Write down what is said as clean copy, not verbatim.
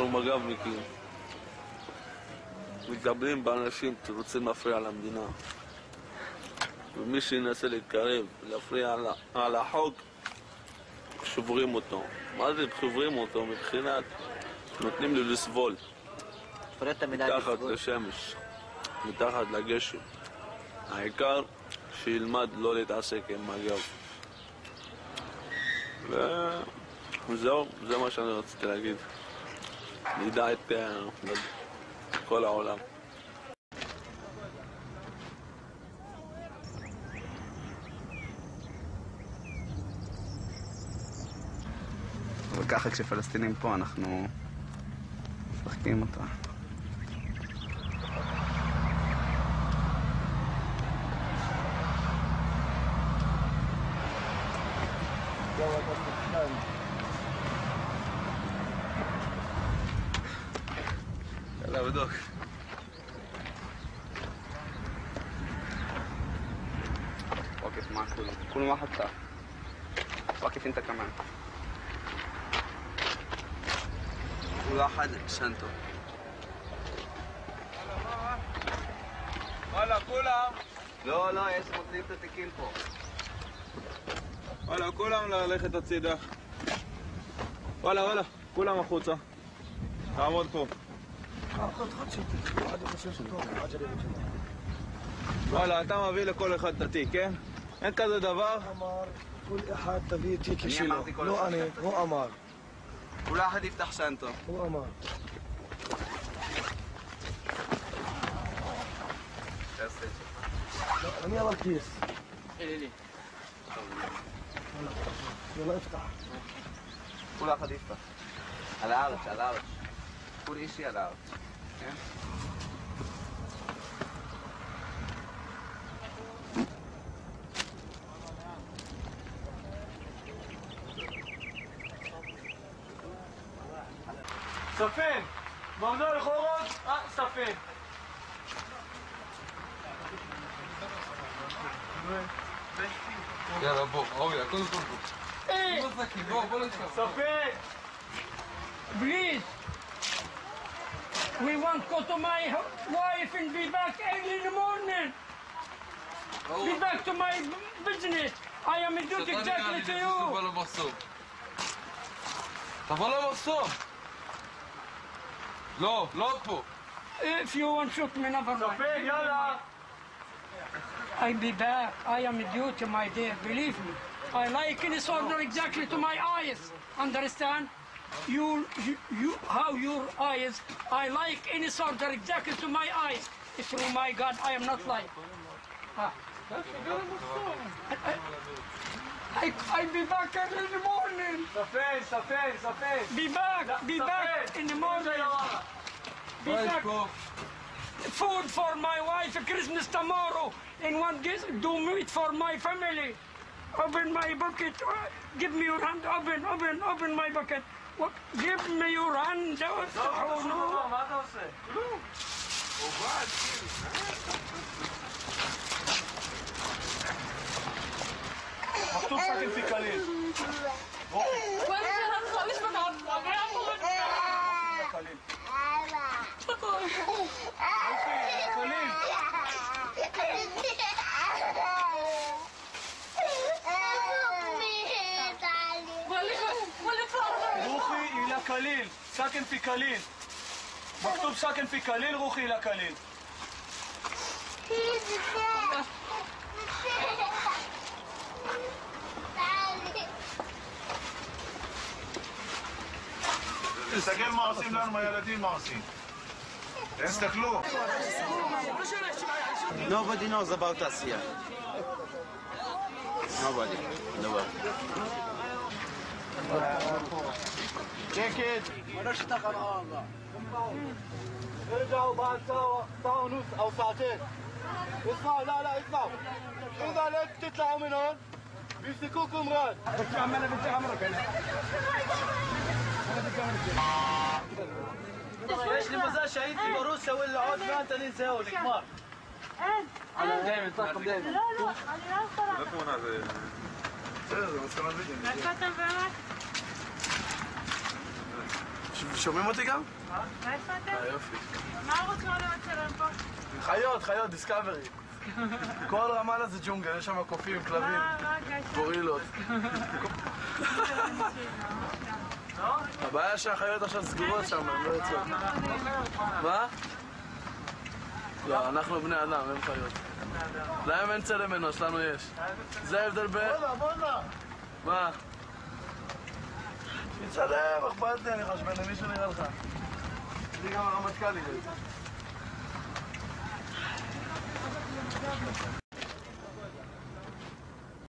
אנחנו מג"בניקים. מתגברים באנשים שרוצים להפריע למדינה. ומי שינסה להתקרב, להפריע על החוק, שוברים אותו. מה זה שוברים אותו? מבחינת נותנים לי לסבול. מתחת לשמש, מתחת לגשם. העיקר שילמד לא להתעסק עם מג"ב. וזהו, זה מה שאני רציתי להגיד. נדע את כל העולם. וככה כשפלסטינים פה אנחנו משחקים אותה. يلا بدوك واقف معك كل واحد ساعة. واقف انت كمان. كل واحد شنطه. ولا كلهم. לא, יש מוציאים את התיקים פה. וואלה, כולם ללכת הצידה. וואלה, כולם החוצה. תעמוד פה. וואלה, אתה מביא לכל אחד את התיק, כן? אין כזה דבר? אמר, כל אחד תביא תיק שלו. לא אני, הוא אמר. כל אחד יפתח שנטו. הוא אמר. אני אמר כיס. לי. יאללה, יפתח. כל אחד יפתח. על הארץ. כל אישי על הארץ. כן? ספן! מרזור לחורות! ספן! יאללה בוא, אוריה, קודם כל בוא. בוא לשם. ספן! Please, we want to go to my wife and be back early in the morning. Be back to my business. I am in duty exactly to you. תבוא למחסום. לא פה. If you want to shoot me, never mind. ספן, יאללה! I'll be back. I am in duty, my dear. Believe me. I like any soldier exactly to my eyes. Understand? How your eyes. I like any soldier exactly to my eyes. Through my God, I am not like. I'll be back early in the morning. ספן! Be back in the morning. Be back. Food for my wife, Christmas tomorrow, and one do meat for my family. Open my bucket. Give me your hand. Open my bucket. What? Give me your hand. מה אתה עושה? מכתוב סכן פיקלין. רוחי אילה קליל, סכן פיקלין. מכתוב סכן פיקלין, רוחי אילה קליל. תסתכל מה עושים לנו מהילדים, מה עושים. תסתכלו. Nobody knows about us here. Nobody. שקט. ارجعوا بعد ساعة ونص أو ساعتين. اسمعوا لا اسمعوا. إذا لا تطلعوا من هون بيمسكوكم راد. יש לי מזל שהייתי ברוסיה ولا עוד ما انت ليه زهقوا نكمار. دايما طاقم دايما. לא, אני לא יכולה. זה תמונה, זה... בסדר, זה מסכנה וידאו. איפה אתם באמת? שומעים אותי גם? איפה אתם? יופי. מה רוצים לצלם פה? חיות, דיסקאברי. כל רמאללה זה ג'ונגל, יש שם קופים, כלבים, מה הגשת? גורילות. הבעיה שהחיות עכשיו סגורות שם, הן לא יוצאות. מה? לא, אנחנו בני אדם, הם חיות. להם אין צלם אנוש, לנו יש. זה ההבדל בין... בואנה. מה? תצלם, אכפת לי, אני חשבן למישהו נראה לך. לי גם הרמטכ"ל יראה את זה.